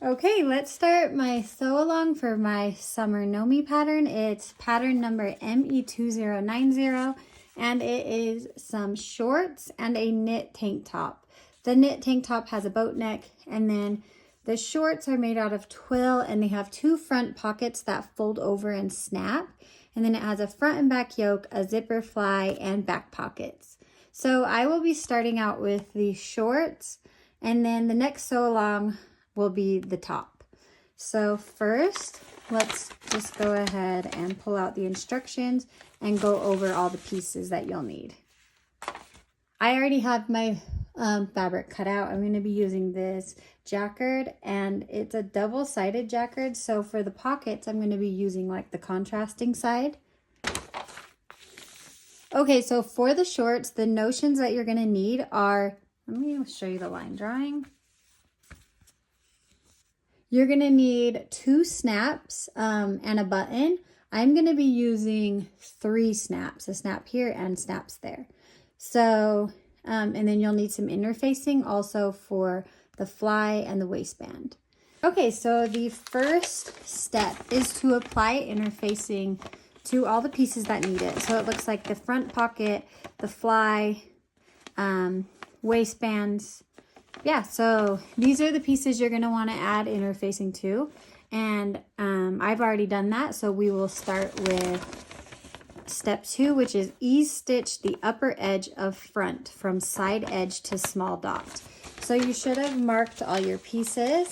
Okay, let's start my sew along for my summer Know Me pattern. It's pattern number ME2090, and it is some shorts and a knit tank top. The knit tank top has a boat neck, and then the shorts are made out of twill, and they have two front pockets that fold over and snap. And then it has a front and back yoke, a zipper fly, and back pockets. So I will be starting out with the shorts, and then the next sew along will be the top. So first, let's just go ahead and pull out the instructions and go over all the pieces that you'll need. I already have my fabric cut out. I'm going to be using this jacquard, and it's a double-sided jacquard. So for the pockets, I'm going to be using like the contrasting side. Okay, so for the shorts, the notions that you're going to need are, let me show you the line drawing. You're going to need 2 snaps and a button. I'm going to be using 3 snaps, a snap here and snaps there. So, and then you'll need some interfacing also for the fly and the waistband. Okay, so the first step is to apply interfacing to all the pieces that need it. So it looks like the front pocket, the fly, waistbands. Yeah, so these are the pieces you're going to want to add interfacing to. And I've already done that, so we will start with step 2, which is ease stitch the upper edge of front from side edge to small dot. So you should have marked all your pieces.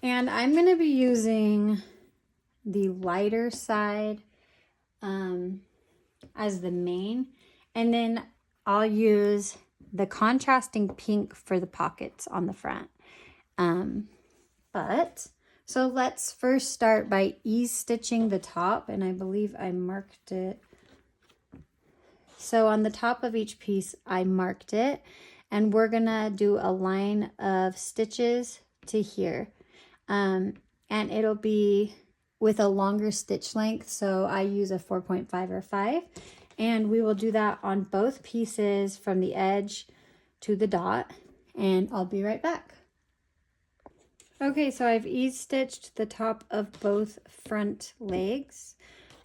And I'm going to be using the lighter side as the main. And then I'll use the contrasting pink for the pockets on the front. So let's first start by ease stitching the top, and I believe I marked it. So on the top of each piece, I marked it, and we're gonna do a line of stitches to here. And it'll be with a longer stitch length, so I use a 4.5 or 5. And we will do that on both pieces from the edge to the dot, and I'll be right back. Okay, so I've ease stitched the top of both front legs.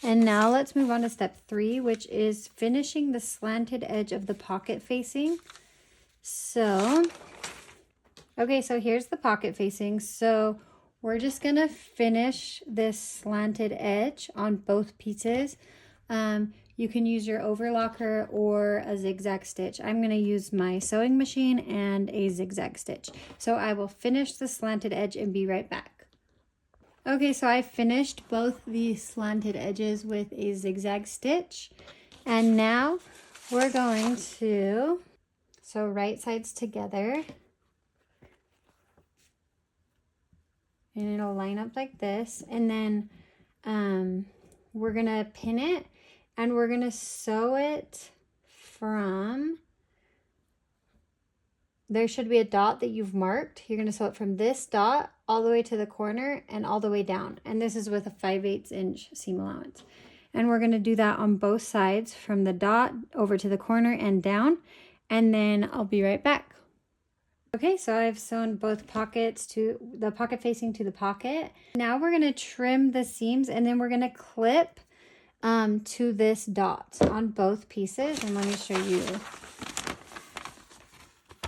And now let's move on to step 3, which is finishing the slanted edge of the pocket facing. So, okay, so here's the pocket facing. So we're just gonna finish this slanted edge on both pieces. You can use your overlocker or a zigzag stitch. I'm going to use my sewing machine and a zigzag stitch. So I will finish the slanted edge and be right back. Okay, so I finished both the slanted edges with a zigzag stitch. And now we're going to sew right sides together. And it'll line up like this. And then we're going to pin it. And we're going to sew it from, there should be a dot that you've marked. You're going to sew it from this dot all the way to the corner and all the way down. And this is with a 5/8 inch seam allowance. And we're going to do that on both sides from the dot over to the corner and down. And then I'll be right back. Okay, so I've sewn both pockets to the pocket facing to the pocket. Now we're going to trim the seams, and then we're going to clip to this dot on both pieces. And let me show you.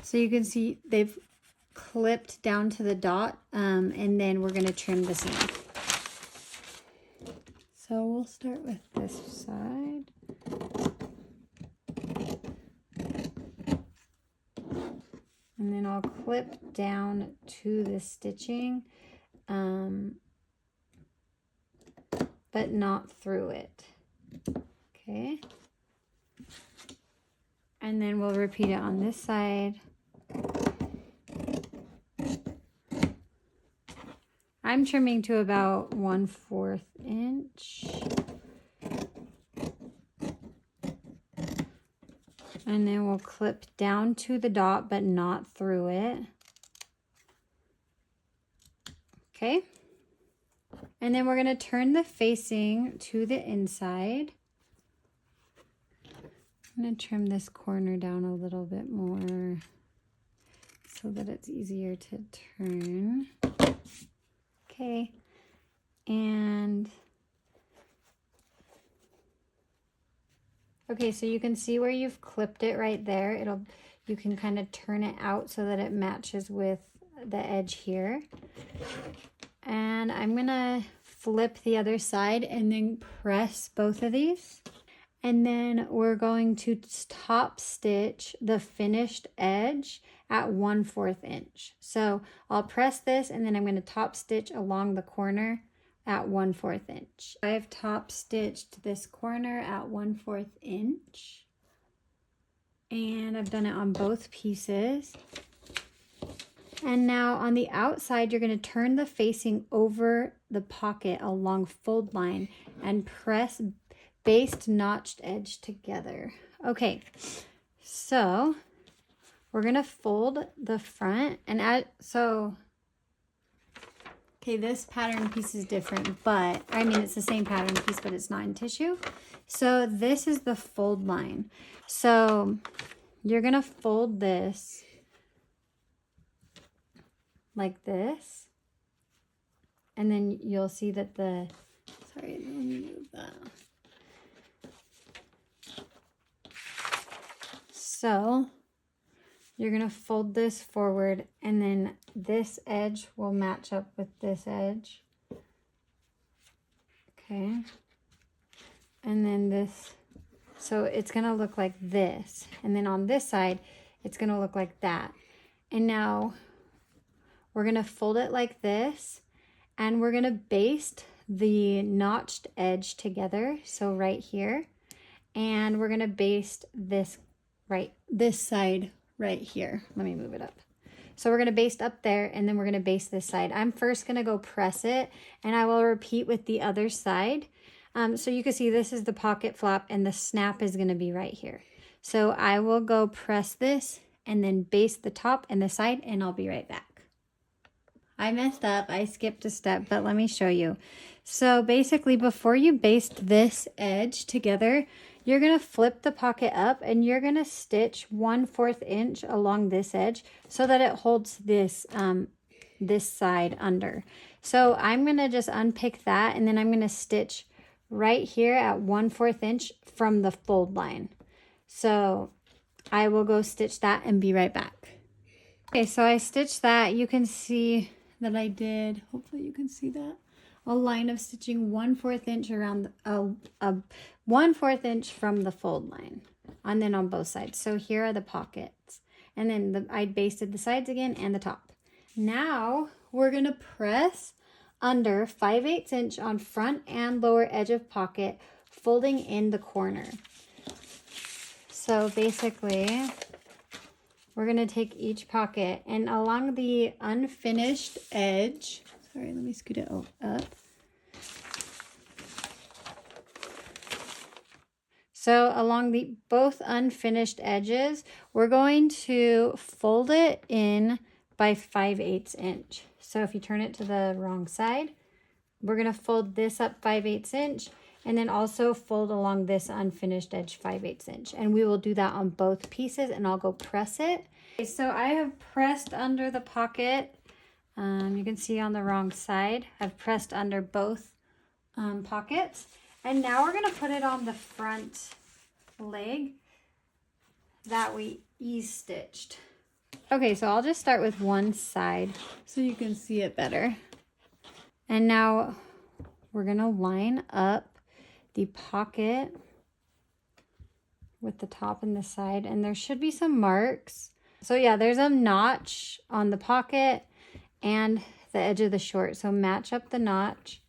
So you can see they've clipped down to the dot, and then we're going to trim the seam. So we'll start with this side. And then I'll clip down to the stitching, but not through it. Okay. And then we'll repeat it on this side. I'm trimming to about 1/4 inch. And then we'll clip down to the dot, but not through it. Okay. And then we're going to turn the facing to the inside. I'm going to trim this corner down a little bit more so that it's easier to turn. Okay. And okay, so you can see where you've clipped it right there. You can kind of turn it out so that it matches with the edge here. And I'm gonna flip the other side and then press both of these. And then we're going to top stitch the finished edge at 1/4 inch. So I'll press this and then I'm going to top stitch along the corner at 1/4 inch. I've top stitched this corner at 1/4 inch. And I've done it on both pieces. And now on the outside, you're going to turn the facing over the pocket along fold line and press based notched edge together. Okay, so we're going to fold the front and okay, this pattern piece is different, but I mean, it's the same pattern piece, but it's not in tissue. So this is the fold line. So you're going to fold this like this, and then you'll see that sorry, let me move that. So you're gonna fold this forward, and then this edge will match up with this edge. Okay. And then this, so it's gonna look like this. And then on this side, it's gonna look like that. And now we're gonna fold it like this, and we're gonna baste the notched edge together. So right here, and we're gonna baste this side right here. Let me move it up. So we're gonna baste up there, and then we're gonna baste this side. I'm first gonna go press it, and I will repeat with the other side. So you can see this is the pocket flap, and the snap is gonna be right here. So I will go press this and then baste the top and the side, and I'll be right back. I messed up, I skipped a step, but let me show you. So basically, before you baste this edge together, you're gonna flip the pocket up and you're gonna stitch 1/4 inch along this edge so that it holds this, this side under. So I'm gonna just unpick that, and then I'm gonna stitch right here at 1/4 inch from the fold line. So I will go stitch that and be right back. Okay, so I stitched that. You can see that I did, hopefully you can see that, a line of stitching 1/4 inch around 1/4 inch from the fold line, and then on both sides. So here are the pockets, and then I basted the sides again and the top. Now we're gonna press under 5/8 inch on front and lower edge of pocket, folding in the corner. So basically, we're going to take each pocket, and along the unfinished edge, sorry, let me scoot it up. So along both unfinished edges, we're going to fold it in by 5/8 inch. So if you turn it to the wrong side, we're going to fold this up 5/8 inch, and then also fold along this unfinished edge 5/8 inch. And we will do that on both pieces, and I'll go press it. Okay, so I have pressed under the pocket. You can see on the wrong side, I've pressed under both pockets. And now we're gonna put it on the front leg that we ease stitched. Okay, so I'll just start with one side so you can see it better. And now we're gonna line up the pocket with the top and the side, and there should be some marks. So yeah, there's a notch on the pocket and the edge of the short. So match up the notch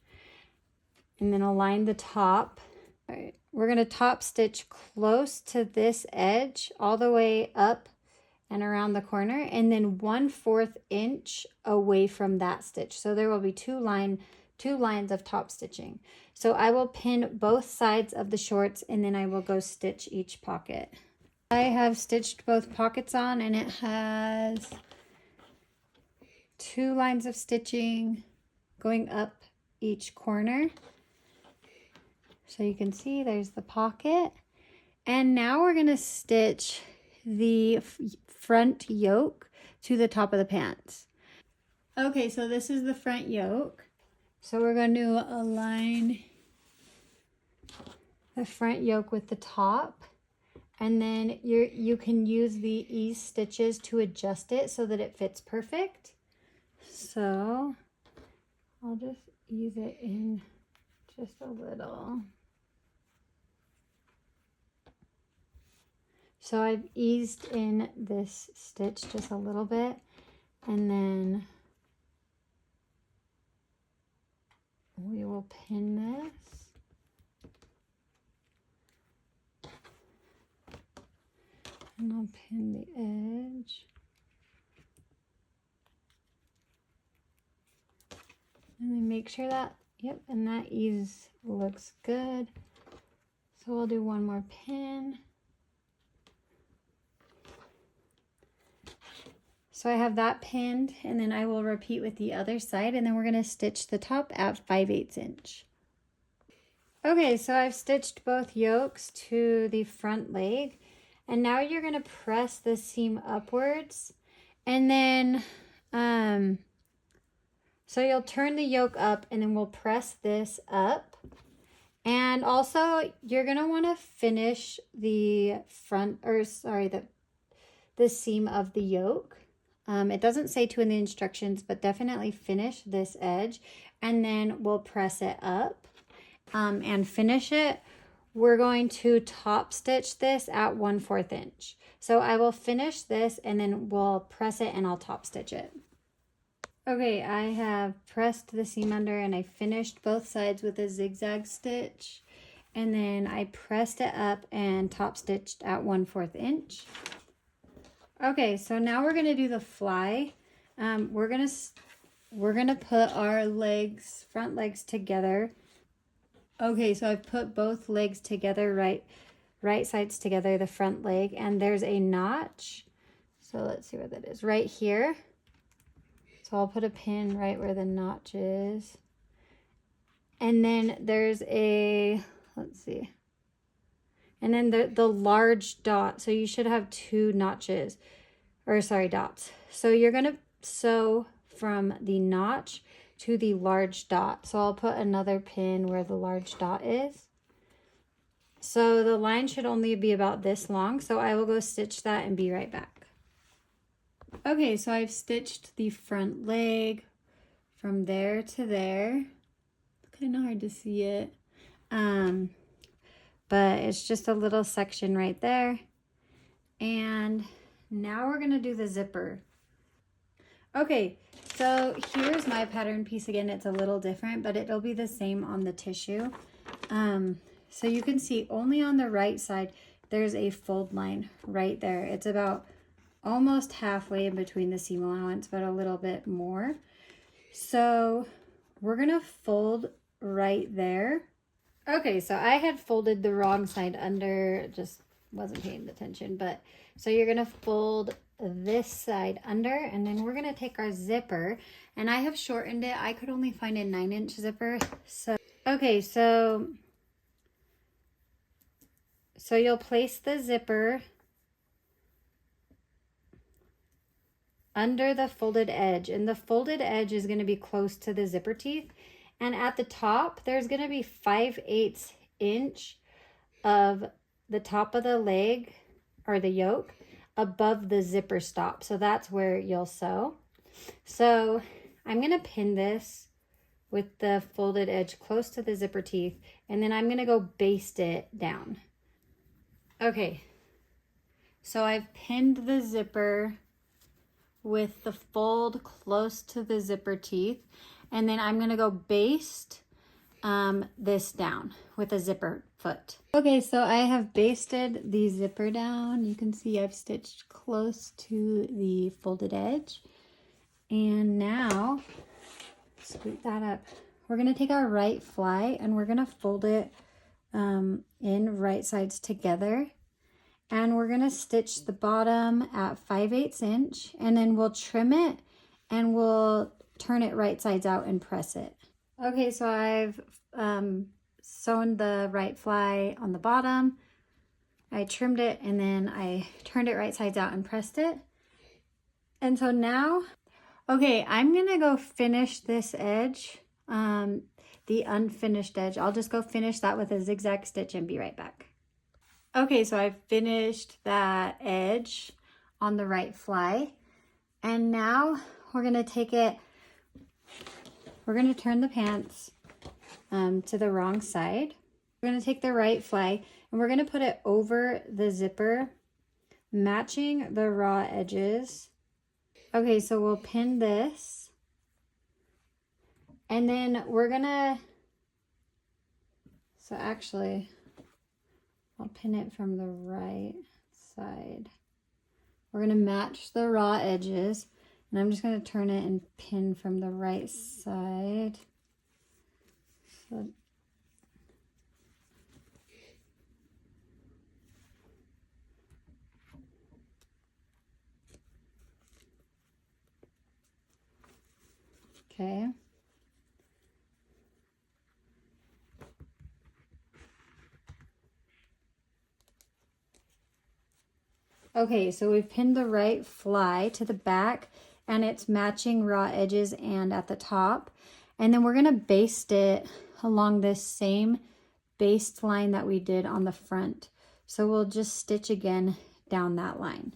and then align the top. All right, we're gonna top stitch close to this edge all the way up and around the corner, and then 1/4 inch away from that stitch. So there will be two lines of top stitching. So I will pin both sides of the shorts, and then I will go stitch each pocket. I have stitched both pockets on, and it has 2 lines of stitching going up each corner. So you can see there's the pocket. And now we're gonna stitch the front yoke to the top of the pants. Okay, so this is the front yoke. So we're going to align the front yoke with the top, and then you can use the ease stitches to adjust it so that it fits perfect. So I'll just ease it in just a little. So I've eased in this stitch just a little bit, and then we will pin this. And I'll pin the edge. And then make sure that, yep, and that ease looks good. So we'll do one more pin. So I have that pinned, and then I will repeat with the other side, and then we're gonna stitch the top at 5/8 inch. Okay, so I've stitched both yokes to the front leg, and now you're gonna press the seam upwards, and then, so you'll turn the yoke up, and then we'll press this up. And also you're gonna wanna finish the front, or sorry, the seam of the yoke. It doesn't say to in the instructions, but definitely finish this edge, and then we'll press it up and finish it. We're going to top stitch this at 1/4 inch. So I will finish this, and then we'll press it and I'll top stitch it. Okay, I have pressed the seam under, and I finished both sides with a zigzag stitch, and then I pressed it up and top stitched at 1/4 inch. Okay, so now we're gonna do the fly. We're gonna put our legs, front legs together. Okay, so I've put both legs together, right sides together, the front leg, and there's a notch. So let's see where that is, right here. So I'll put a pin right where the notch is. And then there's a, let's see. And then the large dot. So you should have 2 notches, or sorry, dots. So you're gonna sew from the notch to the large dot. So I'll put another pin where the large dot is. So the line should only be about this long. So I will go stitch that and be right back. Okay, so I've stitched the front leg from there to there. It's kind of hard to see it. But it's just a little section right there. And now we're gonna do the zipper. Okay, so here's my pattern piece again. It's a little different, but it'll be the same on the tissue. So you can see only on the right side, there's a fold line right there. It's about almost halfway in between the seam allowance, but a little bit more. So we're gonna fold right there. Okay, so I had folded the wrong side under, just wasn't paying attention, but so you're gonna fold this side under, and then we're gonna take our zipper, and I have shortened it. I could only find a 9-inch zipper. So, okay, so you'll place the zipper under the folded edge, and the folded edge is gonna be close to the zipper teeth. And at the top, there's gonna be 5/8 inch of the top of the leg, or the yoke, above the zipper stop. So that's where you'll sew. So I'm gonna pin this with the folded edge close to the zipper teeth, and then I'm gonna go baste it down. Okay, so I've pinned the zipper with the fold close to the zipper teeth, and then I'm gonna go baste this down with a zipper foot. Okay, so I have basted the zipper down. You can see I've stitched close to the folded edge. And now, scoot that up. We're gonna take our right fly and we're gonna fold it in right sides together. And we're gonna stitch the bottom at 5/8 inch, and then we'll trim it and we'll turn it right sides out and press it. Okay, so I've sewn the right fly on the bottom. I trimmed it, and then I turned it right sides out and pressed it. And so now, okay, I'm gonna go finish this edge the unfinished edge. I'll just go finish that with a zigzag stitch and be right back. Okay, so I finished that edge on the right fly, and now we're gonna take it, we're gonna turn the pants to the wrong side. We're gonna take the right fly and we're gonna put it over the zipper, matching the raw edges. Okay, so we'll pin this, and then we're gonna, so actually, I'll pin it from the right side. We're gonna match the raw edges, and I'm just gonna turn it and pin from the right side. So, okay. Okay, so we've pinned the right fly to the back, and it's matching raw edges and at the top. And then we're gonna baste it along this same baste line that we did on the front. So we'll just stitch again down that line.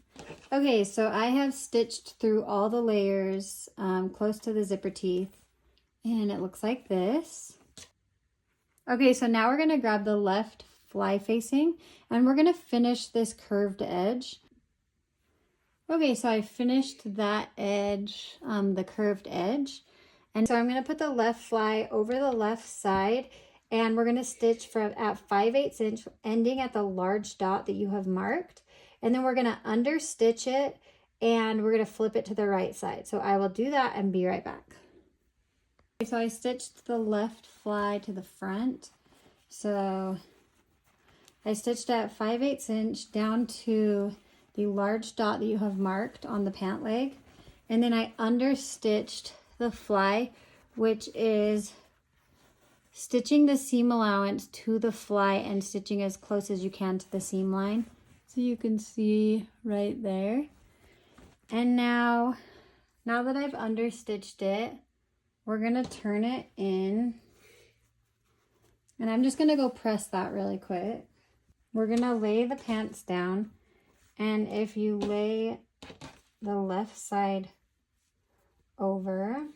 Okay, so I have stitched through all the layers close to the zipper teeth, and it looks like this. Okay, so now we're gonna grab the left fly facing, and we're gonna finish this curved edge. Okay, so I finished that edge, the curved edge. And so I'm gonna put the left fly over the left side, and we're gonna stitch from at 5/8 inch, ending at the large dot that you have marked. And then we're gonna understitch it, and we're gonna flip it to the right side. So I will do that and be right back. Okay, so I stitched the left fly to the front. So I stitched at 5/8 inch down to the large dot that you have marked on the pant leg, and then I understitched the fly, which is stitching the seam allowance to the fly and stitching as close as you can to the seam line, so you can see right there. And now that I've understitched it, we're gonna turn it in, and I'm just gonna go press that really quick. We're gonna lay the pants down, and if you lay the left side over,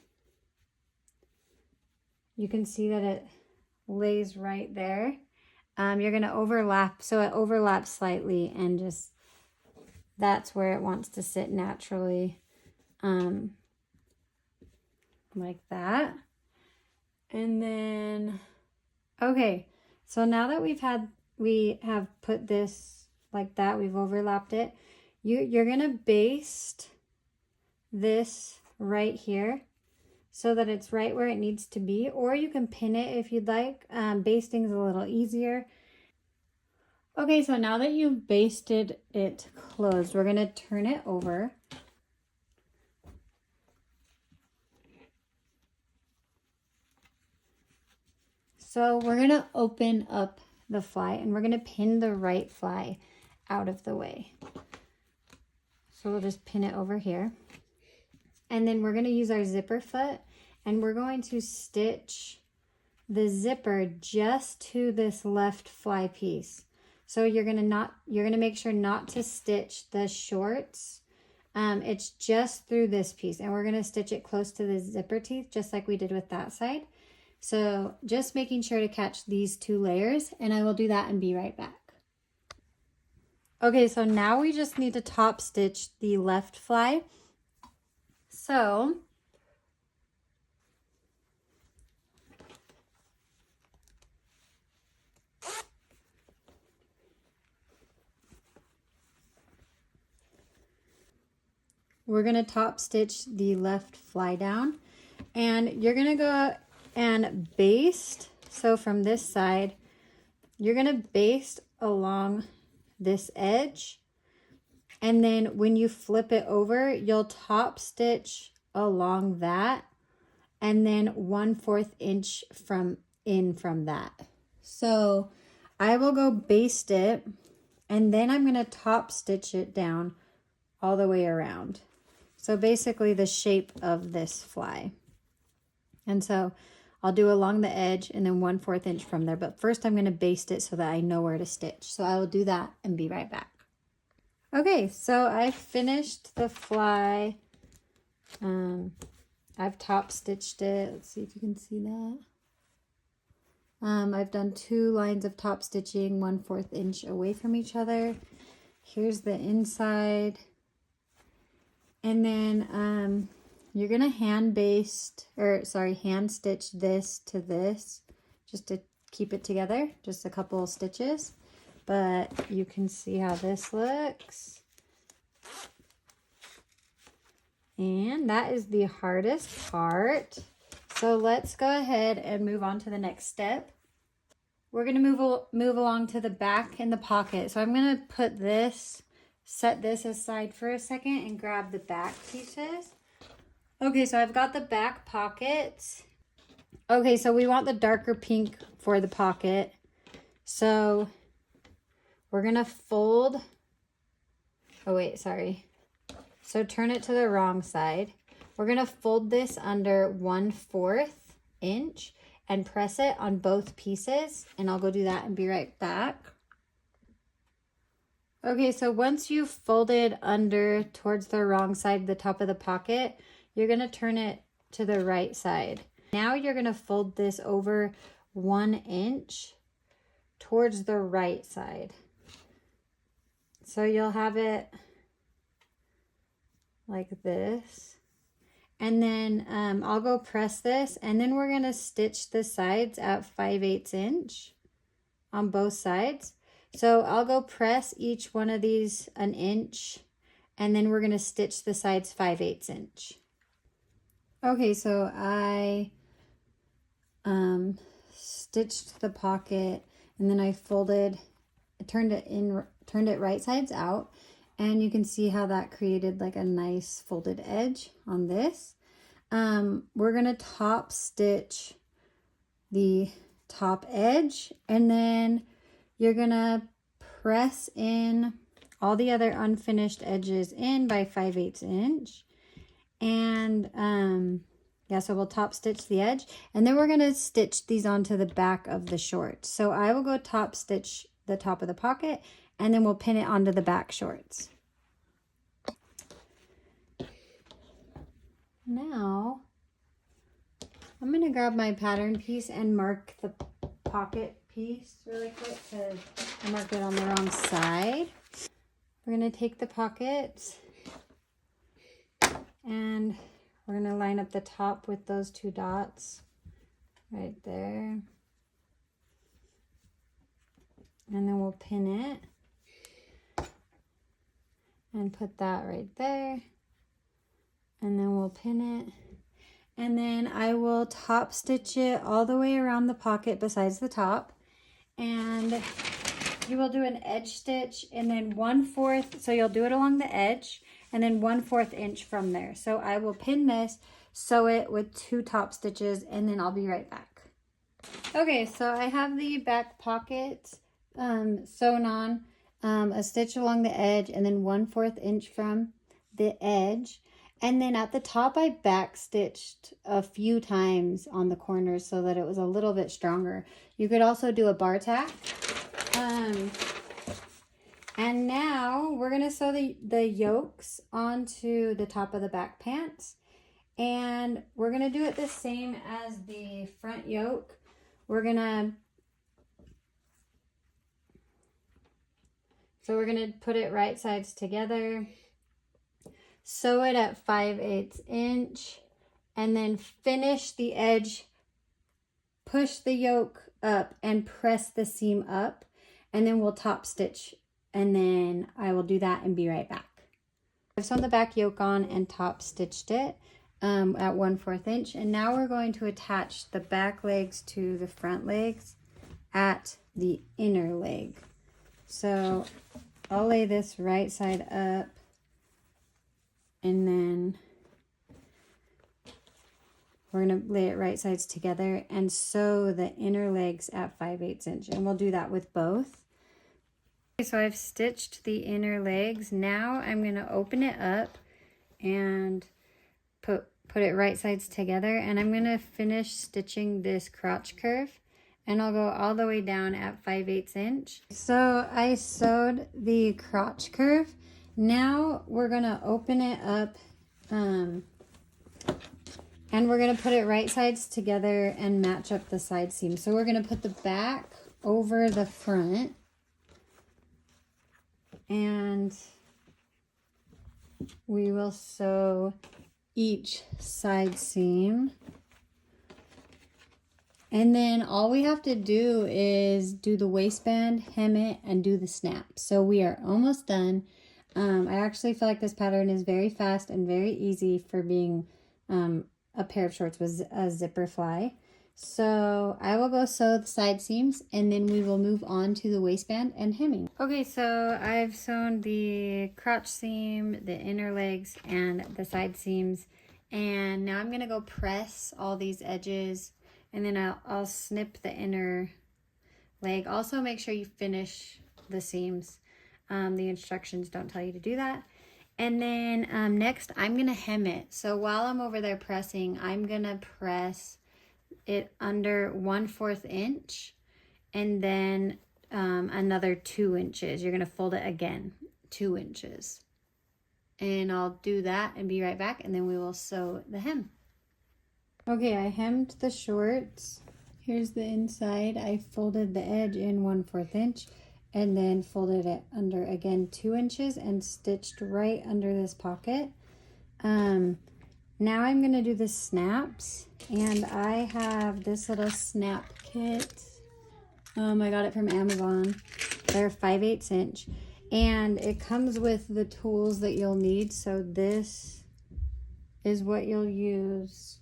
you can see that it lays right there. You're gonna overlap, so it overlaps slightly, and just, that's where it wants to sit naturally, like that. And then, okay, so now that we have put this like that, we've overlapped it, you're gonna baste this right here so that it's right where it needs to be, or you can pin it if you'd like. Basting's a little easier. Okay, so now that you've basted it closed, we're gonna turn it over. So we're gonna open up the fly, and we're gonna pin the right fly out of the way. So we'll just pin it over here. And then we're gonna use our zipper foot, and we're going to stitch the zipper just to this left fly piece. So you're gonna make sure not to stitch the shorts. It's just through this piece, and we're gonna stitch it close to the zipper teeth, just like we did with that side. So just making sure to catch these two layers, and I will do that and be right back. Okay, so now we just need to top stitch the left fly. So we're gonna top stitch the left fly down, and you're gonna go and baste. So from this side, you're gonna baste along this edge, and then when you flip it over, you'll top stitch along that, and then 1/4 inch from that. So I will go baste it, and then I'm gonna top stitch it down all the way around. So basically the shape of this fly. And so I'll do along the edge and then 1/4 inch from there. But first I'm going to baste it so that I know where to stitch. So I will do that and be right back. Okay, so I finished the fly. I've top stitched it. Let's see if you can see that. I've done 2 lines of top stitching 1/4 inch away from each other. Here's the inside. And then you're gonna hand stitch this to this just to keep it together, just a couple of stitches. But you can see how this looks. And that is the hardest part. So let's go ahead and move on to the next step. We're going to move along to the back in the pocket. So I'm going to put this, set this aside for a second and grab the back pieces. Okay, so I've got the back pockets. Okay, so we want the darker pink for the pocket. So we're going to fold. Oh, wait, sorry. So turn it to the wrong side. We're going to fold this under 1/4 inch and press it on both pieces. And I'll go do that and be right back. Okay, so once you've folded under towards the wrong side, the top of the pocket, you're going to turn it to the right side. Now you're going to fold this over 1 inch towards the right side. So you'll have it like this. And then I'll go press this, and then we're going to stitch the sides at 5/8 inch on both sides. So I'll go press each one of these 1 inch, and then we're going to stitch the sides 5/8 inch. Okay, so I stitched the pocket, and then I folded, turned it right sides out. And you can see how that created like a nice folded edge on this. We're going to top stitch the top edge, and then you're going to press in all the other unfinished edges in by 5/8 inch. And yeah, so we'll top stitch the edge, and then we're going to stitch these onto the back of the shorts. So I will go top stitch the top of the pocket, and then we'll pin it onto the back shorts. Now, I'm going to grab my pattern piece and mark the pocket piece really quick because I marked it on the wrong side. We're going to take the pockets and we're going to line up the top with those 2 dots right there. And then we'll pin it and put that right there. And then we'll pin it. And then I will top stitch it all the way around the pocket besides the top. And you will do an edge stitch and then 1/4, so you'll do it along the edge and then 1/4 inch from there. So I will pin this, sew it with 2 top stitches, and then I'll be right back. Okay, so I have the back pocket sewn on, a stitch along the edge and then 1/4 inch from the edge. And then at the top, I back stitched a few times on the corners so that it was a little bit stronger. You could also do a bar tack. And now we're going to sew the yokes onto the top of the back pants. And we're going to do it the same as the front yoke. We're going to put it right sides together. Sew it at 5/8 inch, and then finish the edge, push the yoke up and press the seam up, and then we'll top stitch, and then I will do that and be right back. I've sewn the back yoke on and top stitched it at 1/4 inch, and now we're going to attach the back legs to the front legs at the inner leg. So I'll lay this right side up, and then we're going to lay it right sides together and sew the inner legs at 5/8 inch. And we'll do that with both. Okay, so I've stitched the inner legs. Now I'm going to open it up and put put it right sides together, and I'm gonna finish stitching this crotch curve, and I'll go all the way down at 5/8 inch. So I sewed the crotch curve. Now we're gonna open it up, and we're gonna put it right sides together and match up the side seam. So we're gonna put the back over the front, and we will sew each side seam. And then all we have to do is do the waistband, hem it, and do the snap. So we are almost done. I actually feel like this pattern is very fast and very easy for being a pair of shorts with a zipper fly. So I will go sew the side seams, and then we will move on to the waistband and hemming. Okay, so I've sewn the crotch seam, the inner legs, and the side seams. And now I'm gonna go press all these edges, and then I'll snip the inner leg. Also make sure you finish the seams. The instructions don't tell you to do that. And then next I'm gonna hem it. So while I'm over there pressing, I'm gonna press it under 1/4 inch, and then another 2 inches. You're gonna fold it again, 2 inches. And I'll do that and be right back, and then we will sew the hem. Okay, I hemmed the shorts. Here's the inside. I folded the edge in 1/4 inch, and then folded it under again 2 inches and stitched right under this pocket. Now I'm gonna do the snaps, and I have this little snap kit. I got it from Amazon. They're 5/8 inch, and it comes with the tools that you'll need. So this is what you'll use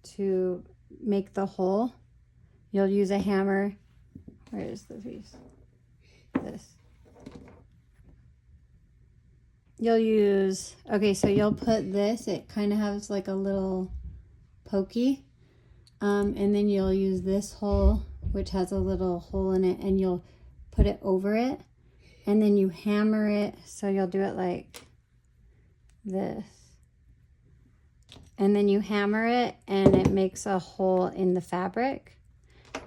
to make the hole. You'll use a hammer. Where is the piece? This. You'll use, okay, so you'll put this, it kind of has like a little pokey, and then you'll use this hole, which has a little hole in it, and you'll put it over it, and then you hammer it. So you'll do it like this, and then you hammer it, and it makes a hole in the fabric,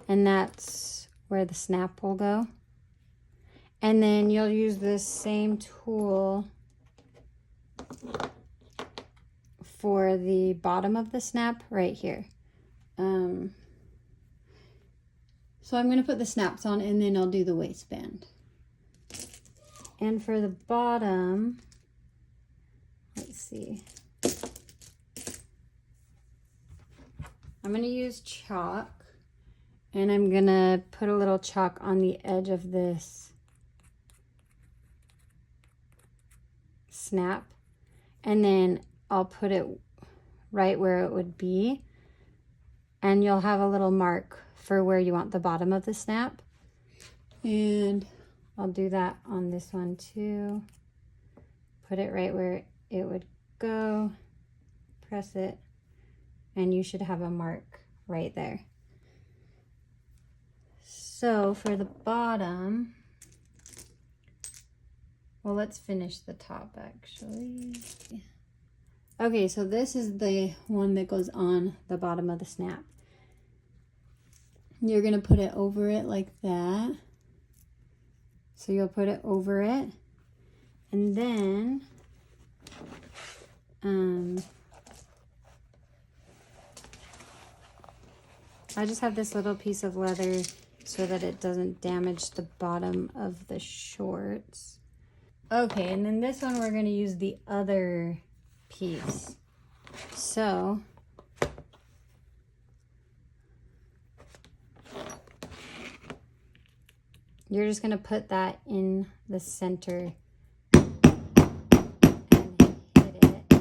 and that's where the snap will go. And then you'll use this same tool for the bottom of the snap right here. So I'm going to put the snaps on, and then I'll do the waistband. And for the bottom, let's see, I'm going to use chalk, and I'm going to put a little chalk on the edge of this snap, and then I'll put it right where it would be, and you'll have a little mark for where you want the bottom of the snap. And I'll do that on this one too. Put it right where it would go, press it, and you should have a mark right there. So for the bottom, well, let's finish the top actually. Okay, so this is the one that goes on the bottom of the snap. You're gonna put it over it like that. So you'll put it over it, and then I just have this little piece of leather so that it doesn't damage the bottom of the shorts. Okay, and then this one we're going to use the other piece. So you're just going to put that in the center and hit it.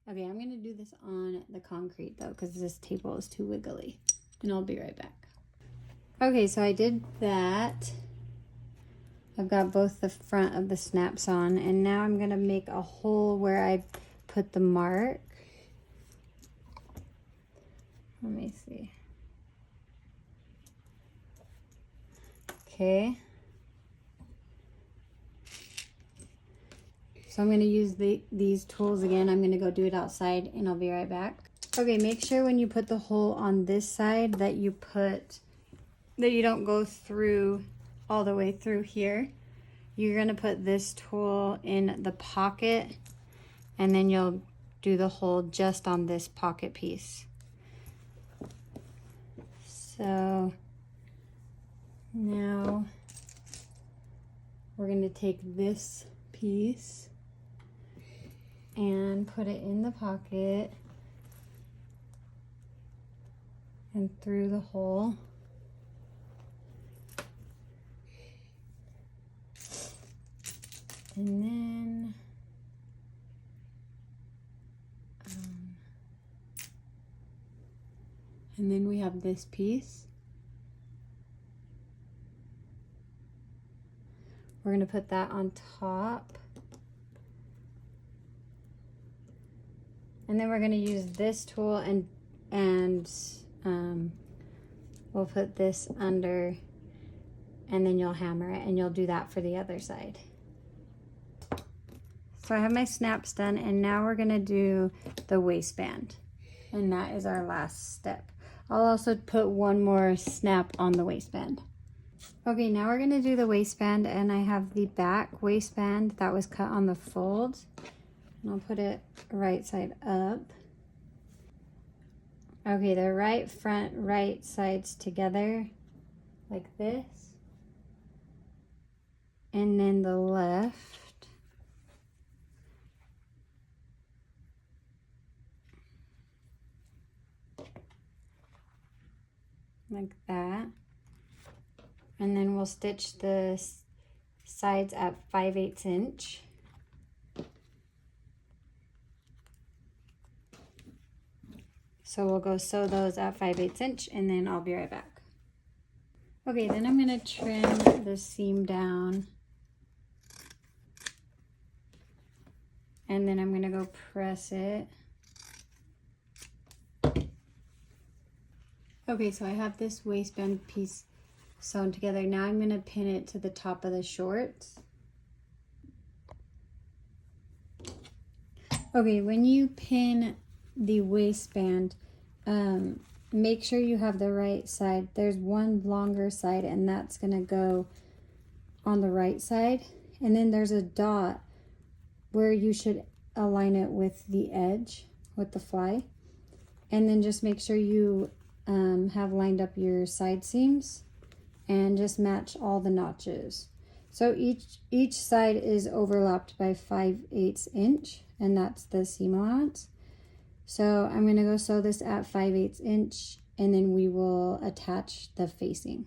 Okay, I'm going to do this on the concrete though, because this table is too wiggly, and I'll be right back. Okay, so I did that. I've got both the front of the snaps on, and now I'm gonna make a hole where I put the mark. Let me see. Okay. So I'm going to use these tools again. I'm going to go do it outside and I'll be right back. Okay, make sure when you put the hole on this side that you don't go through all the way through here. You're going to put this tool in the pocket and then you'll do the hole just on this pocket piece. So now we're going to take this piece and put it in the pocket and through the hole. And then we have this piece. We're going to put that on top. And then we're going to use this tool and we'll put this under, and then you'll hammer it, and you'll do that for the other side. So I have my snaps done, and now we're going to do the waistband. And that is our last step. I'll also put one more snap on the waistband. Okay, now we're going to do the waistband, and I have the back waistband that was cut on the fold. And I'll put it right side up. Okay, the right front, right sides together like this. And then the left. Like that. And then we'll stitch the sides at 5/8 inch. So we'll go sew those at 5/8 inch, and then I'll be right back. Okay, then I'm going to trim the seam down. And then I'm going to go press it. Okay, so I have this waistband piece sewn together. Now I'm going to pin it to the top of the shorts. Okay, when you pin the waistband, make sure you have the right side. There's one longer side, and that's going to go on the right side. And then there's a dot where you should align it with the edge, with the fly. And then just make sure you have lined up your side seams and just match all the notches. So each side is overlapped by 5/8 inch, and that's the seam allowance. So I'm going to go sew this at 5/8 inch, and then we will attach the facing.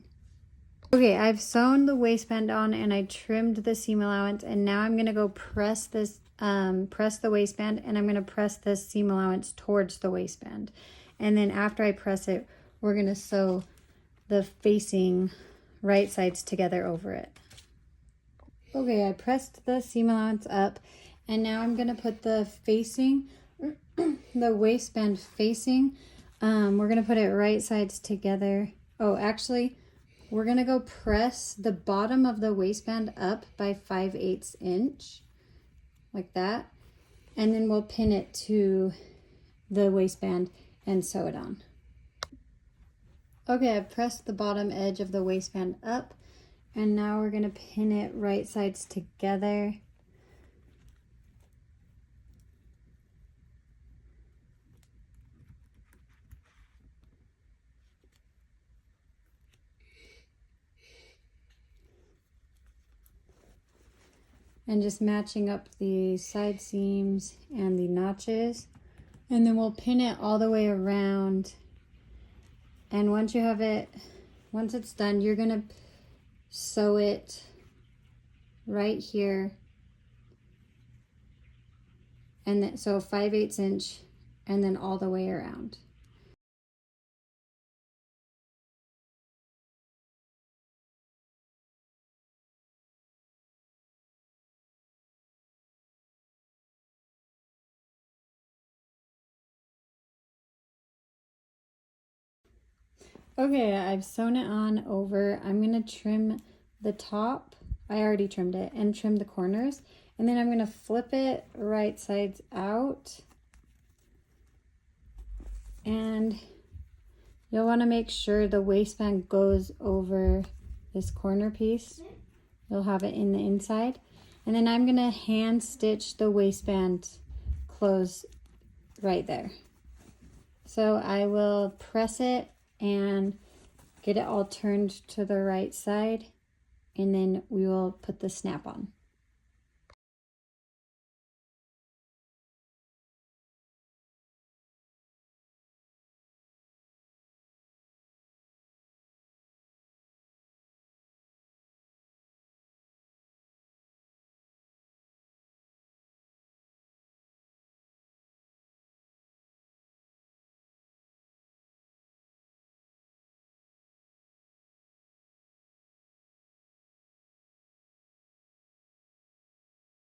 Okay, I've sewn the waistband on and I trimmed the seam allowance, and now I'm going to go press this, press the waistband, and I'm going to press this seam allowance towards the waistband. And then after I press it, we're going to sew the facing right sides together over it. Okay, I pressed the seam allowance up, and now I'm going to put the facing, the waistband facing, we're going to put it right sides together. Oh, actually, we're going to go press the bottom of the waistband up by 5/8 inch, like that. And then we'll pin it to the waistband and sew it on. Okay, I've pressed the bottom edge of the waistband up, and now we're going to pin it right sides together. And just matching up the side seams and the notches. And then we'll pin it all the way around. And once you have it, once it's done, you're gonna sew it right here. And then, so 5/8 inch, and then all the way around. Okay, I've sewn it on over. I'm gonna trim the top. I already trimmed it, and trim the corners. And then I'm going to flip it right sides out. And you'll want to make sure the waistband goes over this corner piece. You'll have it in the inside. And then I'm going to hand stitch the waistband close right there. So I will press it and get it all turned to the right side, and then we will put the snap on.